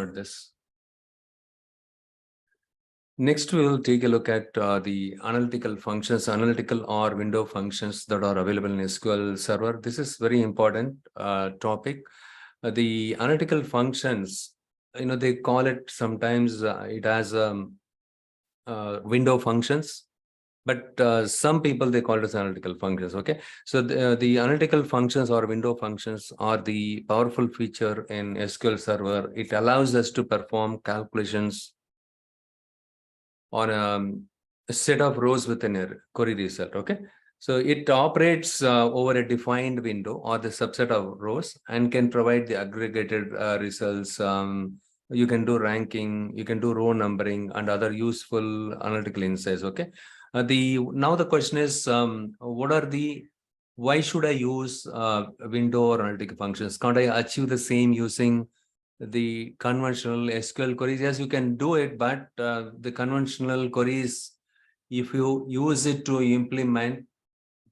record this. Next, we will take a look at the analytical functions, analytical or window functions that are available in SQL Server. This is very important topic. The analytical functions, they call it sometimes it has window functions, but some people, they call it as analytical functions. Okay, so the analytical functions or window functions are the powerful feature in SQL Server. It allows us to perform calculations on a set of rows within a query result. Okay, so it operates over a defined window or the subset of rows and can provide the aggregated results. You can do ranking, you can do row numbering and other useful analytical insights. Okay, now the question is, why should I use window or analytical functions? Can't I achieve the same using the conventional SQL queries? Yes, you can do it, but the conventional queries, if you use it to implement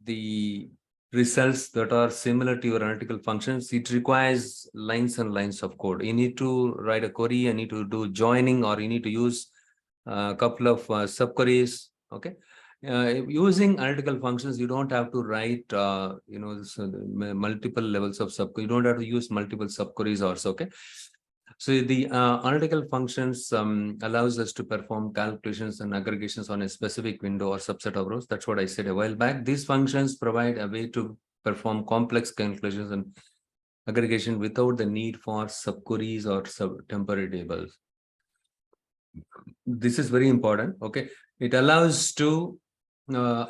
the results that are similar to your analytical functions, it requires lines and lines of code. You need to write a query, you need to do joining, or you need to use a couple of subqueries. Okay, using analytical functions, you don't have to write multiple levels of subquery. You don't have to use multiple subqueries also. Okay, so the analytical functions allows us to perform calculations and aggregations on a specific window or subset of rows. That's what I said a while back. These functions provide a way to perform complex calculations and aggregation without the need for subqueries or temporary tables. This is very important. Okay, it allows to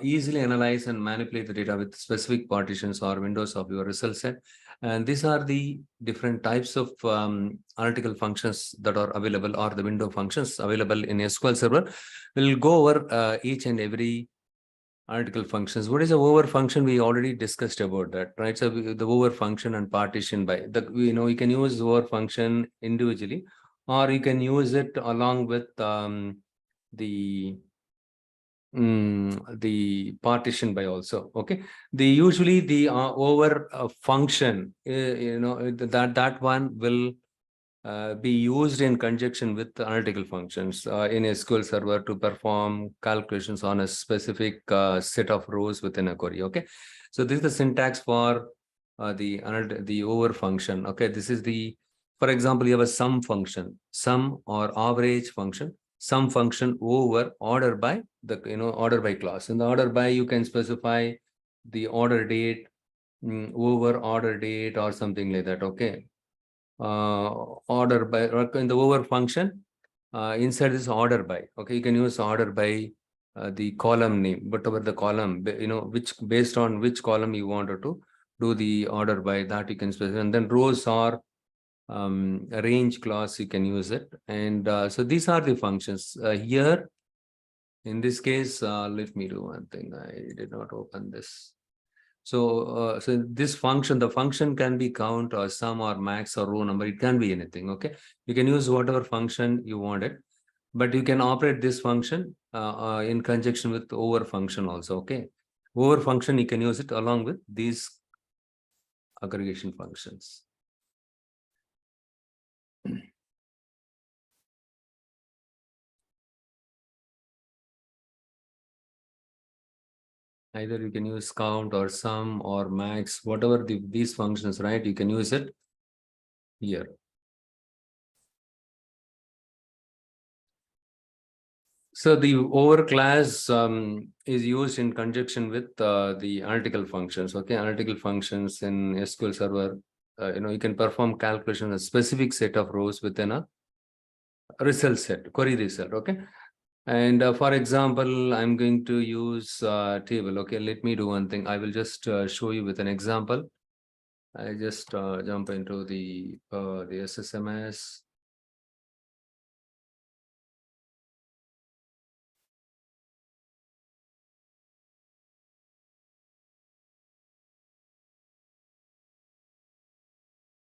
easily analyze and manipulate the data with specific partitions or windows of your result set. And these are the different types of analytical functions that are available, or the window functions available in SQL Server. We'll go over each and every analytical functions. What is a over function? We already discussed about that, right? So the over function and partition by you can use over function individually, or you can use it along with the partition by also. Okay, usually the over function, that one will be used in conjunction with analytical functions in SQL Server to perform calculations on a specific set of rows within a query. Okay, so this is the syntax for the over function. Okay, this is for example, you have a sum function, sum or average function, sum function over order by order by clause. In the order by, you can specify the order date, over order date, or something like that. Okay, order by in the over function, inside this order by. Okay, you can use order by the column name, whatever the column, which based on which column you wanted to do the order by, that you can specify. And then rows or range clause, you can use it. And so these are the functions here. In this case, let me do one thing. I did not open this. So this function, the function can be count or sum or max or row number. It can be anything. Okay, you can use whatever function you want it, but you can operate this function in conjunction with over function also. Okay, over function, you can use it along with these aggregation functions. Either you can use count or sum or max, whatever these functions, right? You can use it here. So the over class is used in conjunction with the analytical functions. Okay, analytical functions in SQL Server, you can perform calculation a specific set of rows within a result set, query result. Okay, and for example, I'm going to use table. Okay, let me do one thing. I will just show you with an example. I just jump into the SSMS.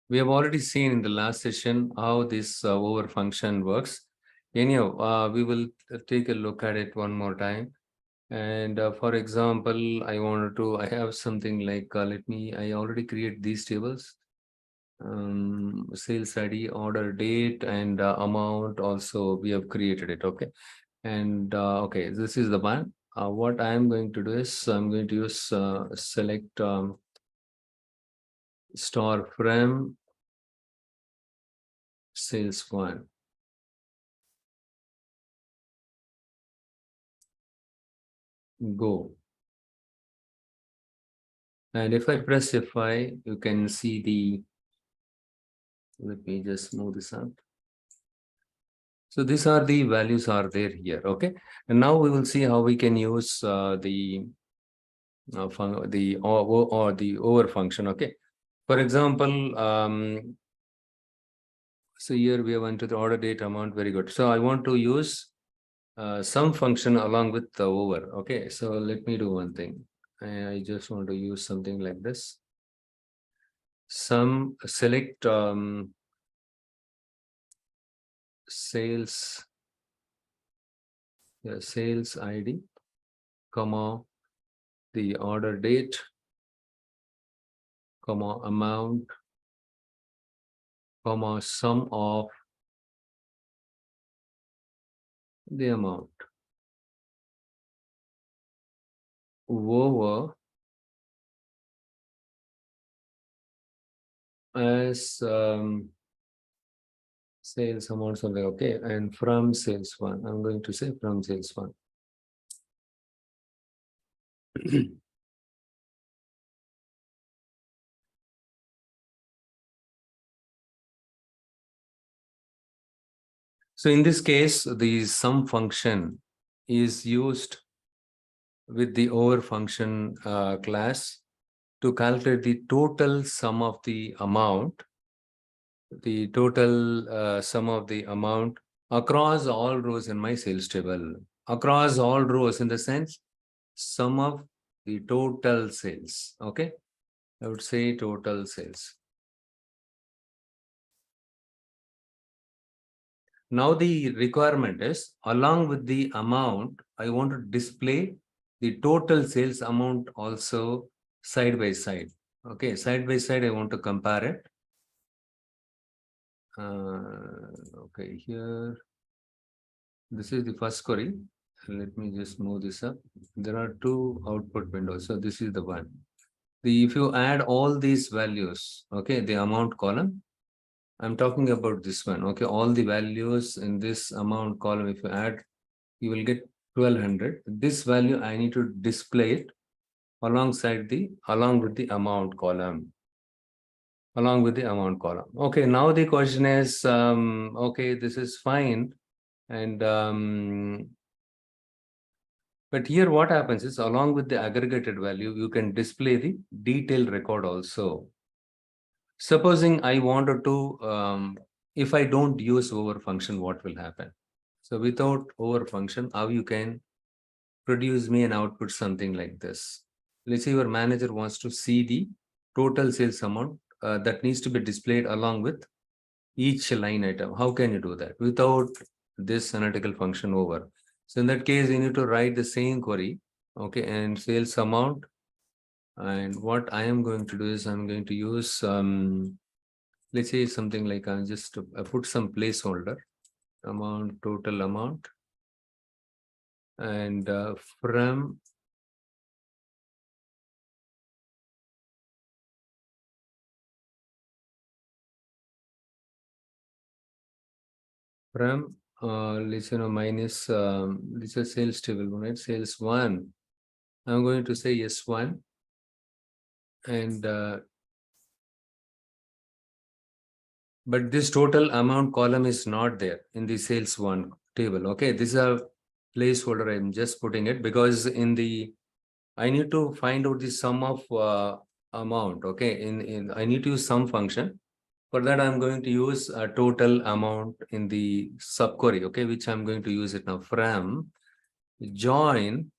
We have already seen in the last session how this over function works. Anyhow, we will take a look at it one more time. And for example, I have something like, I already create these tables. Sales ID, order date, and amount also we have created it. Okay. And okay, this is the one. What I am going to do is I'm going to use select star from sales one. Go. And if I press F5, you can see the, let me just move this up. So these are the values are there here. Okay. And now we will see how we can use the or the over function. Okay. For example, so here we have entered the order date amount. Very good. So I want to use some function along with the over. Okay. So let me do one thing. I just want to use something like this. Some select sales, sales ID, comma, the order date, comma, amount, comma, sum of the amount over as sales amount something. Okay. And from sales one, I'm going to say from sales one. So in this case, the sum function is used with the over function class to calculate the total sum of the amount, sum of the amount across all rows in my sales table. Across all rows in the sense, sum of the total sales. Okay. I would say total sales. Now the requirement is along with the amount, I want to display the total sales amount also side by side. Okay, side by side, I want to compare it. Okay, here, this is the first query. Let me just move this up. There are two output windows. So this is the one. If you add all these values, okay, the amount column, I'm talking about this one. Okay, all the values in this amount column, if you add, you will get 1200. This value I need to display it along with the amount column. Along with the amount column. Okay, now the question is, okay, this is fine. And but here what happens is along with the aggregated value, you can display the detailed record also. Supposing I wanted to, if I don't use over function, what will happen? So without over function, how you can produce me an output something like this. Let's say your manager wants to see the total sales amount that needs to be displayed along with each line item. How can you do that without this analytical function over? So in that case, you need to write the same query, okay, and sales amount. And what I am going to do is I'm going to use, let's say something like I'll just put some placeholder amount, total amount, and from let's minus this is sales table, right? Sales one. I'm going to say S1, and but this total amount column is not there in the sales one table. Okay, this is a placeholder. I'm just putting it because in the I need to find out the sum of amount. Okay, in I need to use some function. For that, I'm going to use a total amount in the subquery, okay, which I'm going to use it now. From join,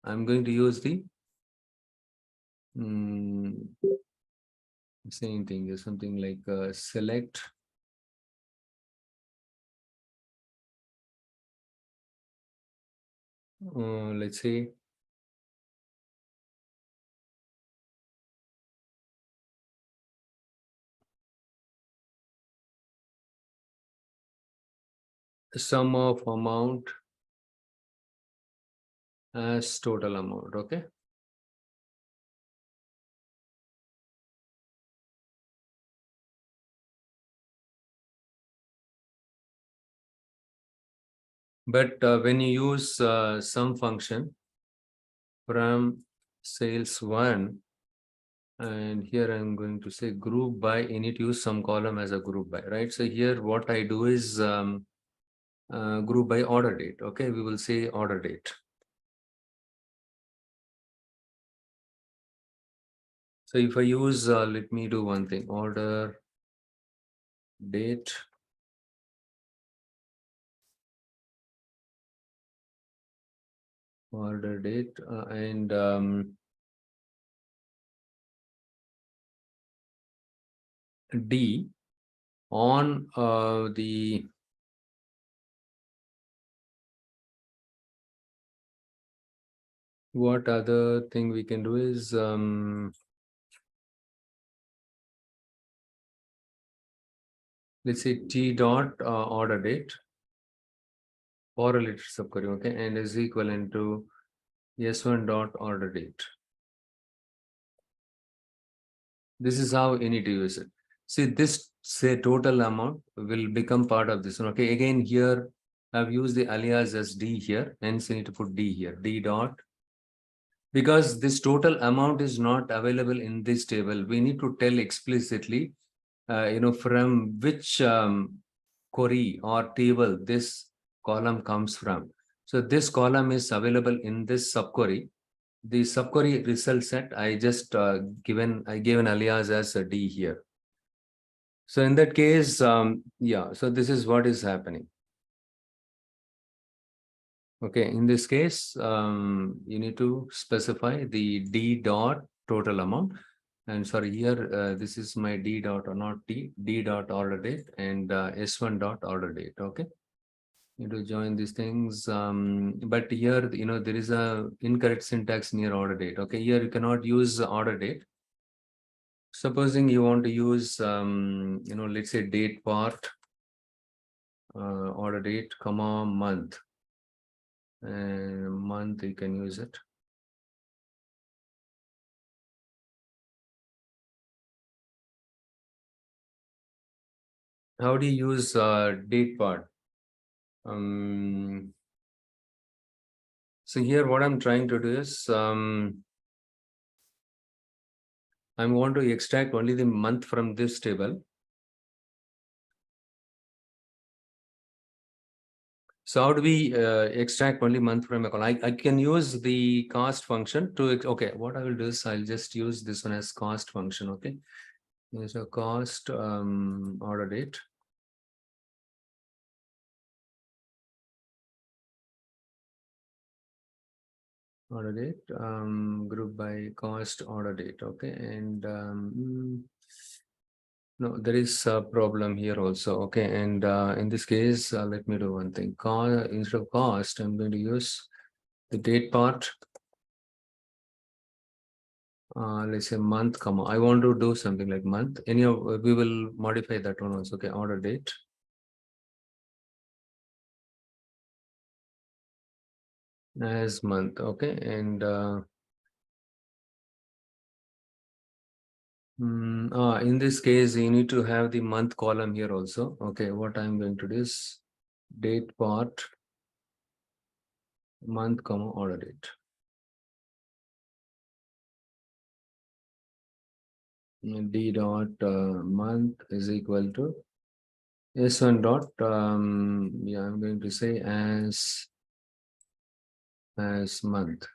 I'm going to use the same thing, is something like select let's say sum of amount as total amount. Okay. But when you use sum function from sales one, and here I'm going to say group by, you need to use some column as a group by, right? So here what I do is group by order date. Okay, we will say order date. So if I use, let me do one thing, order date. Order date and D on the what other thing we can do is let's say T dot order date or a liter subquery, okay, and is equivalent to S1 dot order date. This is how you need to use it. See, this say total amount will become part of this one. Okay, again here I've used the alias as D here, hence you need to put D here, D dot, because this total amount is not available in this table. We need to tell explicitly, from which query or table this column comes from. So this column is available in this subquery. The subquery result set, I just I gave an alias as a D here. So in that case, yeah, so this is what is happening. Okay, in this case, you need to specify the D dot total amount. And sorry, here, this is my D dot or not D dot order date and S1 dot order date. Okay. Need to join these things. But here, there is a incorrect syntax near order date. Okay. Here you cannot use order date. Supposing you want to use, let's say date part, order date, comma, month. And month, you can use it. How do you use date part? So here what I'm trying to do is I want to extract only the month from this table. So how do we extract only month from a column? I can use the cost function to, okay, what I will do is I'll just use this one as cost function, okay? So cost order date. Order date, group by cost order date, okay? And no, there is a problem here also, okay? And in this case, let me do one thing. Instead of cost, I'm going to use the date part. Let's say month, comma. I want to do something like month. We will modify that one also. Okay, order date. As month, okay, and in this case, you need to have the month column here also. Okay, what I'm going to do is date part, month, comma, order date. D dot month is equal to S1 dot yeah, I'm going to say as month.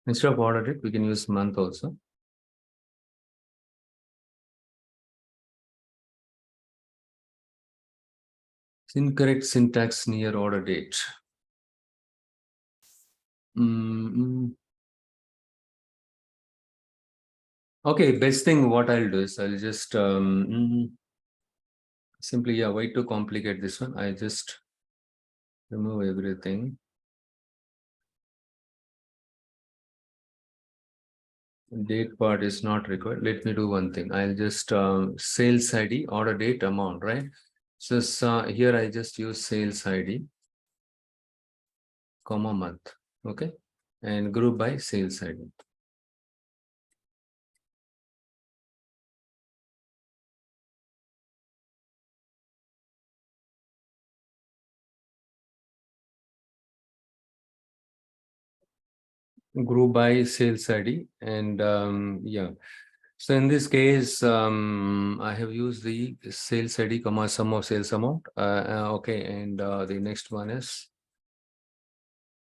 Instead of order date, we can use month also. Incorrect syntax near order date. Okay, best thing what I'll do is I'll just simply, yeah, why to complicate this one? I just remove everything. Date part is not required. Let me do one thing. I'll just sales ID, order date, amount, right? So here I just use sales ID, comma month, okay, and group by sales ID. Group by sales ID, and yeah. So in this case, I have used the sales ID, comma sum of sales amount. Okay, and the next one is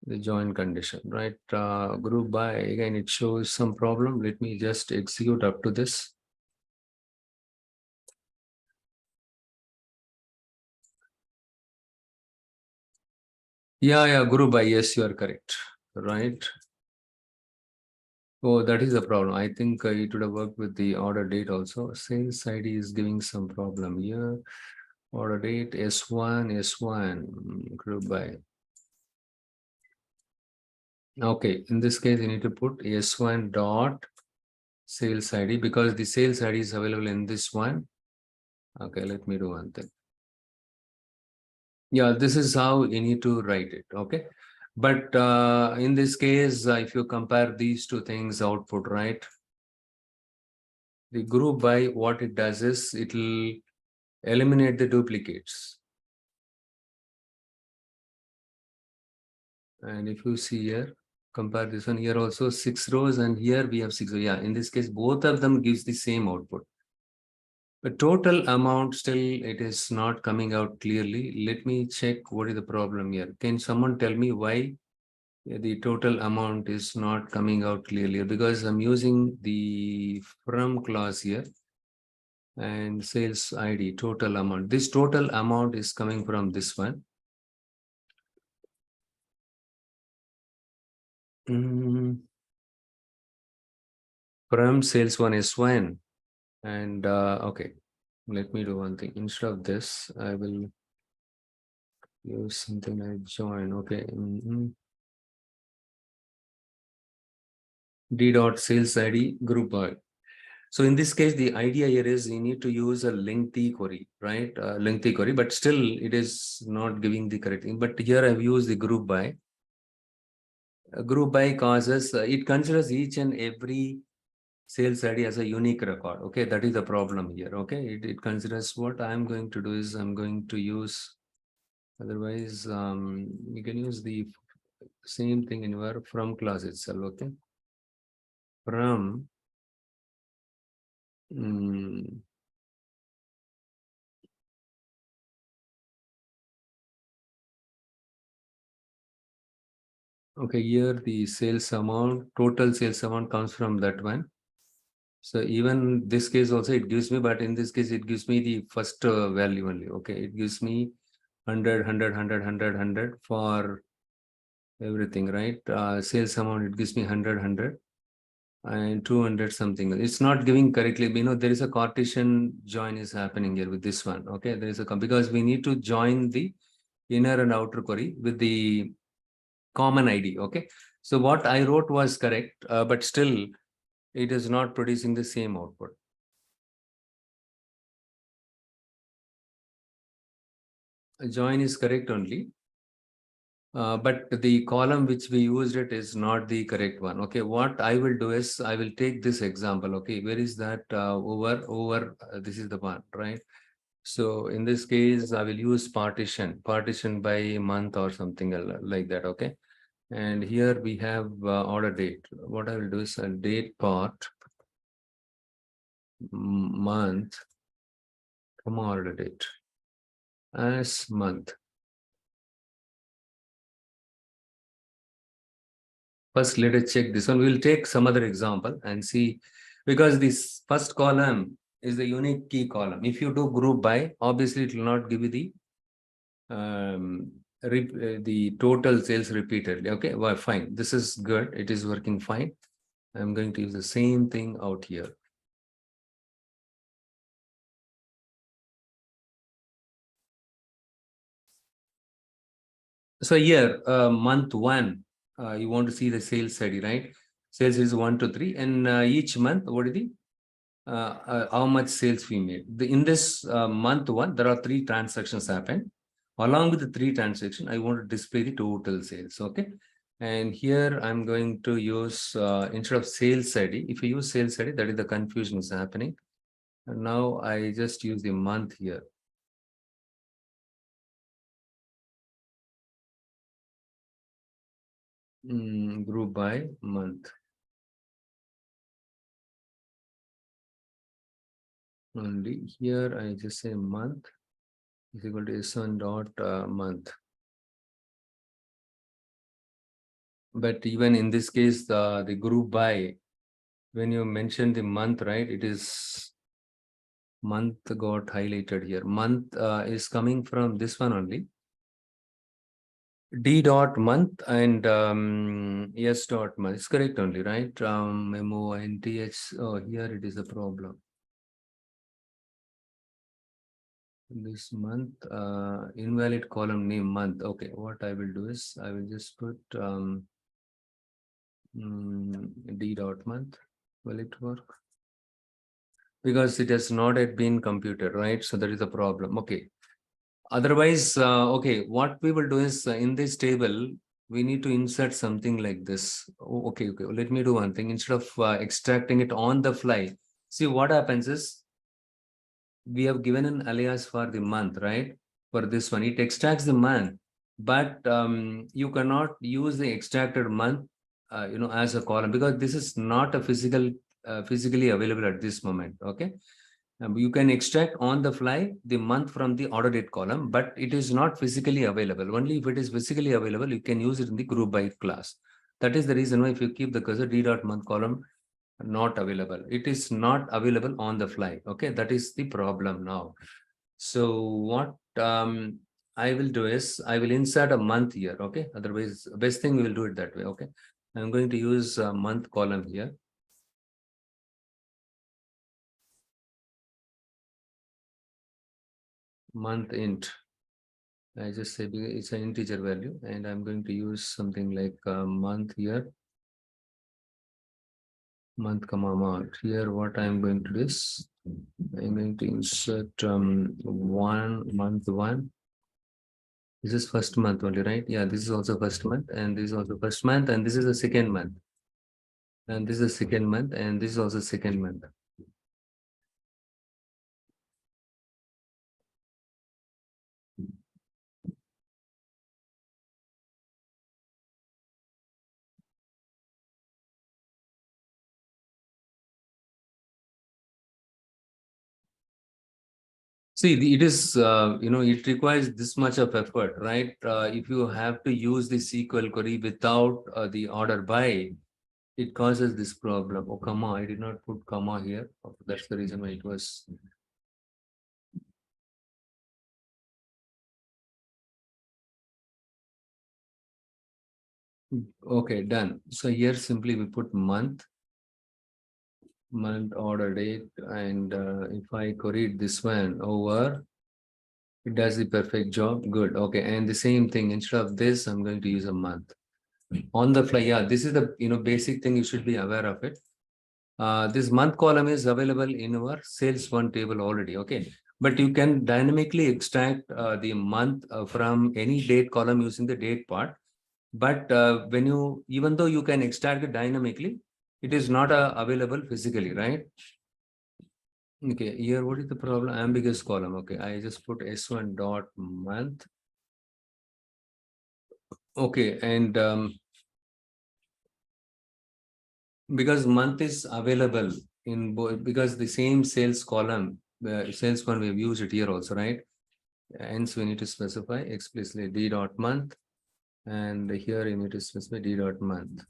the join condition, right? Group by, again, it shows some problem. Let me just execute up to this. Yeah, group by, yes, you are correct, right? Oh, that is a problem. I think it would have worked with the order date also. Sales ID is giving some problem here. Order date S1 group by. Okay, in this case, you need to put S1 dot sales ID because the sales ID is available in this one. Okay, let me do one thing. Yeah, this is how you need to write it. Okay, but in this case, if you compare these two things, output, right? The group by, what it does is it will eliminate the duplicates. And if you see here, compare this one here also 6 rows, and here we have 6. Yeah, in this case, both of them gives the same output. The total amount still it is not coming out clearly. Let me check what is the problem here. Can someone tell me why the total amount is not coming out clearly? Because I'm using the from clause here and sales ID total amount. This total amount is coming from this one. From sales one is one. And okay, let me do one thing. Instead of this, I will use something like join. Okay. D dot sales ID group by. So in this case, the idea here is you need to use a lengthy query, right? Lengthy query, but still it is not giving the correct thing. But here I've used the group by. Group by causes, it considers each and every sales ID as a unique record. Okay, that is the problem here. Okay, it considers what I'm going to do is I'm going to use, otherwise you can use the same thing in your from class itself. Okay, from okay, here the sales amount, total sales amount comes from that one. So even this case also it gives me, but in this case it gives me the first value only. Okay, it gives me 100 for everything, right? Sales amount, it gives me 100 and 200 something. It's not giving correctly. There is a Cartesian join is happening here with this one. Okay, there is a, because we need to join the inner and outer query with the common ID. Okay, so what I wrote was correct, but still it is not producing the same output. Join is correct only, but the column which we used it is not the correct one. Okay, what I will do is I will take this example. Okay, where is that over this is the one, right? So in this case, I will use partition by month or something like that. Okay, and here we have order date. What I will do is a date part month, order date as month. First, let us check this one. We'll take some other example and see, because this first column is the unique key column. If you do group by, obviously it will not give you the total sales repeatedly. Okay, well, fine. This is good. It is working fine. I'm going to use the same thing out here. So here, month one, you want to see the sales ID, right? Sales is 1 to 3, and each month, what is the how much sales we made. In this month one, there are 3 transactions happen. Along with the 3 transactions, I want to display the total sales. Okay. And here I'm going to use instead of sales ID, if you use sales ID, that is the confusion is happening. And now I just use the month here. Group by month. Only here I just say month is equal to S1 dot month. But even in this case, the group by, when you mention the month, right, it is month got highlighted here. Month is coming from this one only. D dot month and S dot month. It's correct only, right? MONTH. Oh, here it is a problem. This month, invalid column name month. Okay, what I will do is I will just put D dot month. Will it work? Because it has not yet been computed, right? So that is a problem. Okay. Otherwise, okay, what we will do is in this table, we need to insert something like this. Okay. Let me do one thing. Instead of extracting it on the fly, see what happens is we have given an alias for the month, right? For this one, it extracts the month, but you cannot use the extracted month, as a column, because this is not a physically available at this moment. Okay. You can extract on the fly the month from the order date column, but it is not physically available. Only if it is physically available, you can use it in the group by class. That is the reason why if you keep the cursor D dot month column not available, it is not available on the fly. Okay, that is the problem now. So what I will do is I will insert a month here. Okay, otherwise best thing we will do it that way. Okay, I'm going to use a month column here. Month int. I just say it's an integer value, and I'm going to use something like month here. Month comma month. Here what I'm going to do is I'm going to insert month one. This is first month only, right? Yeah, this is also first month, and this is also first month, and this is the second month. And this is the second month, and this is also second month. See, it is, it requires this much of effort, right? If you have to use the SQL query without the order by, it causes this problem. Oh, comma, I did not put comma here. Oh, that's the reason why it was. Okay, done. So here simply we put month order date, and if I query this one over, it does the perfect job. Good. Okay, and the same thing, instead of this, I'm going to use a month on the fly. Yeah, this is the basic thing, you should be aware of it. This month column is available in our sales one table already. Okay, but you can dynamically extract the month from any date column using the date part. But even though you can extract it dynamically, it is not available physically, right? Okay, here what is the problem? Ambiguous column. Okay, I just put S1 dot month. Okay, and because month is available in both, because the same sales column, sales one, we have used it here also, right? Hence we need to specify explicitly D dot month, and here you need to specify D dot month.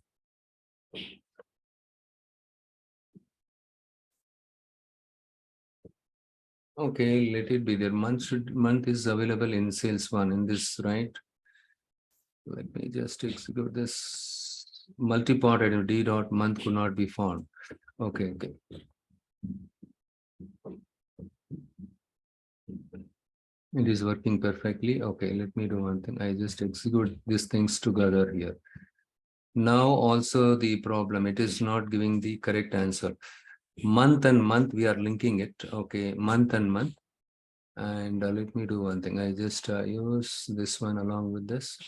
Okay, let it be there. Month is available in sales one in this, right? Let me just execute this. Multi-part item D dot month could not be found. Okay. It is working perfectly. Okay, let me do one thing. I just execute these things together here. Now also the problem, it is not giving the correct answer. Month and month, we are linking it. Okay, month and month. And let me do one thing. I just use this one along with this.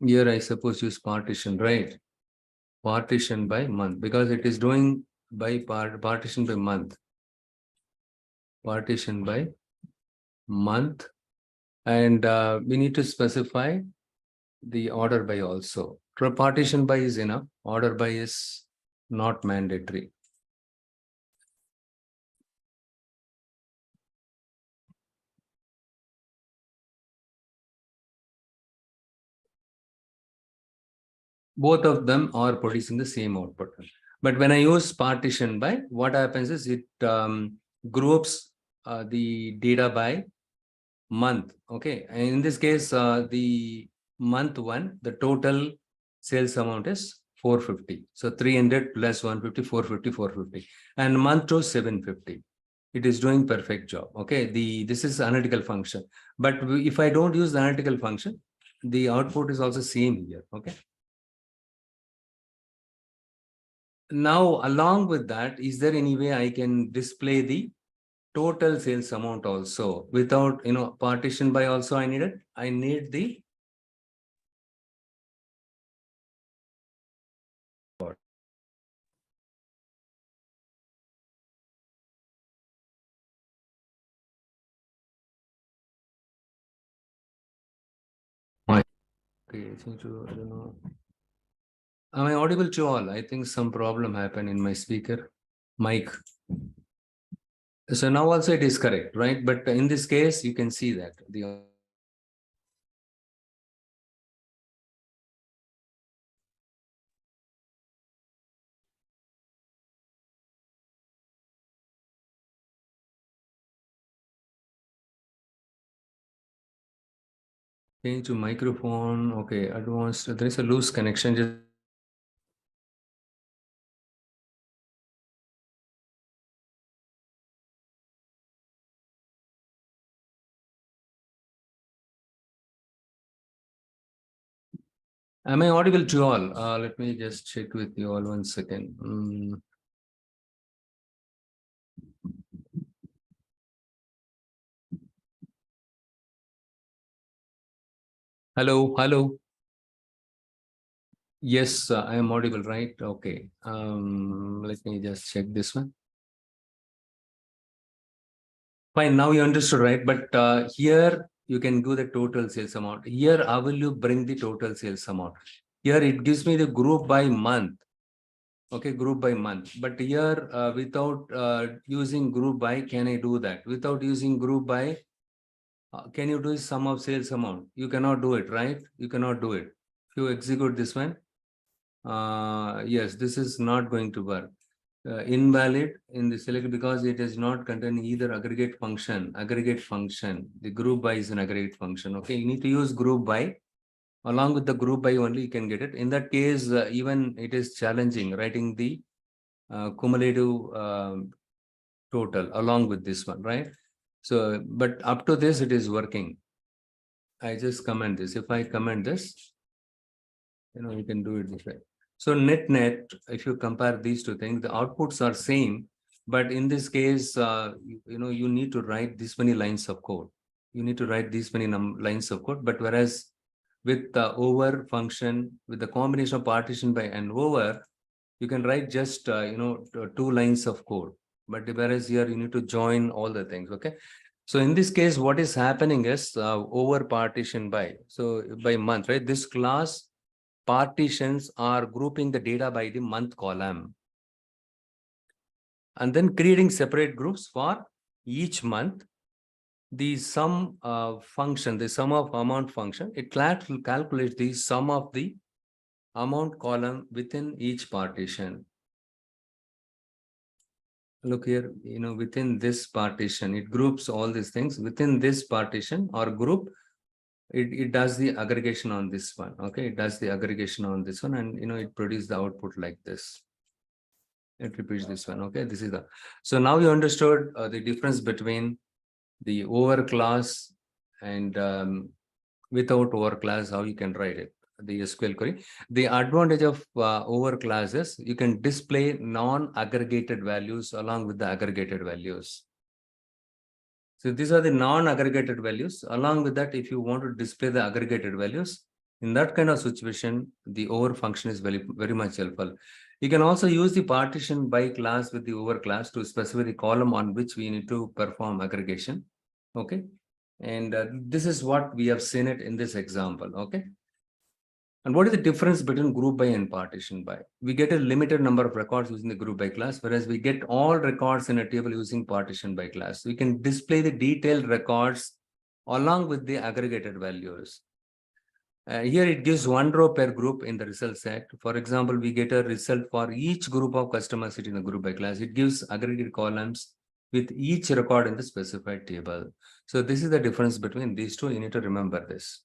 Here, I suppose use partition, right? Partition by month, because it is doing by partition by month. Partition by month. And we need to specify the order by also. Partition by is enough. Order by is not mandatory. Both of them are producing the same output. But when I use partition by, what happens is it groups the data by month. Okay. And in this case, the month one, the total sales amount is 450. So 300 plus 150, 450, 450. And month two, 750. It is doing perfect job. Okay. This is analytical function. But if I don't use the analytical function, the output is also same here. Okay. Now, along with that, is there any way I can display the total sales amount also without, partition by also I need it? I need the okay, I think I don't know. Am I audible to all? I think some problem happened in my speaker mic. So now also it is correct, right? But in this case, you can see that the change to microphone. Okay, advanced. There is a loose connection. Just am I audible to all? Let me just check with you all 1 second. Hello, hello. Yes, I am audible, right? Okay. Let me just check this one. Fine, now you understood, right? But here you can do the total sales amount. Here, how will you bring the total sales amount? Here it gives me the group by month. Okay, group by month. But here, without using group by, can I do that? Without using group by, can you do sum of sales amount? You cannot do it, right? You cannot do it. If you execute this one, yes, this is not going to work. Invalid in the select because it is not contain either aggregate function. The group by is an aggregate function. Okay, you need to use group by. Along with the group by only you can get it. In that case, even it is challenging writing the cumulative total along with this one, right? So, but up to this, it is working. I just comment this. If I comment this, you can do it this way. So net, if you compare these two things, the outputs are same, but in this case, you need to write this many lines of code. You need to write these many lines of code. But whereas with the over function, with the combination of partition by and over, you can write just 2 lines of code. But whereas here you need to join all the things. Okay. So in this case, what is happening is over partition by. So by month, right? This class partitions are grouping the data by the month column and then creating separate groups for each month. The sum function, the sum of amount function, it calculates the sum of the amount column within each partition. Look here, within this partition, it groups all these things within this partition or group. It does the aggregation on this one. Okay, it does the aggregation on this one, and it produces the output like this. It repeats this one. Okay, this is the. So now you understood the difference between the over class and without over class, how you can write it, the SQL query. The advantage of over classes, you can display non-aggregated values along with the aggregated values. So these are the non-aggregated values. Along with that, if you want to display the aggregated values, in that kind of situation, the over function is very, very much helpful. You can also use the partition by class with the over class to specify the column on which we need to perform aggregation. Okay. And this is what we have seen it in this example. Okay. And what is the difference between group by and partition by? We get a limited number of records using the group by class, whereas we get all records in a table using partition by class. We can display the detailed records along with the aggregated values. Here it gives one row per group in the result set. For example, we get a result for each group of customers in the group by class. It gives aggregated columns with each record in the specified table. So this is the difference between these two. You need to remember this.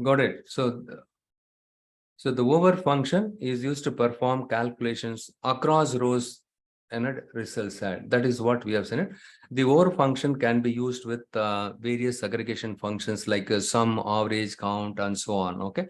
Got it. So the over function is used to perform calculations across rows and a result set. That is what we have seen it. The over function can be used with various aggregation functions like sum, average, count, and so on. Okay.